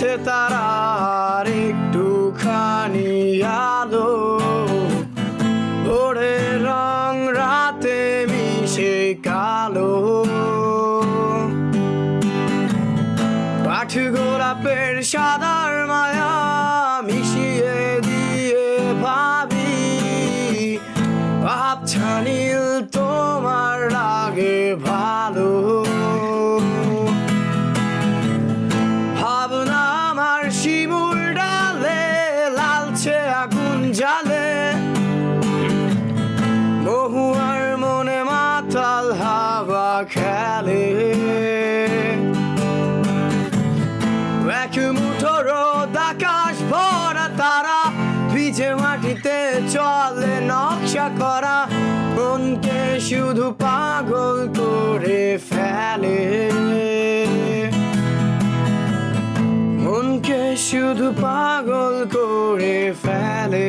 জ্বলছে তারার একটুখানি আলো, ভোরের রং রাতে মিশে কালো। পাঠ গোলাপের সাদার মায়া মিশিয়ে দিয়ে ভাবি, আবছা নীল তোমার লাগে ভালো। ভাবনা আমার শিমুল ডালে লালচে আগুন জ্বালে, মহুয়ার মনে মাতাল হাওয়া খেলে। এক মুঠো রোদ আকাশ ভরা তারা, ভিজে মাটিতে চলে নকশা করা, মনকে শুধু পাগল করে ফেলে, মনকে শুধু পাগল করে ফেলে।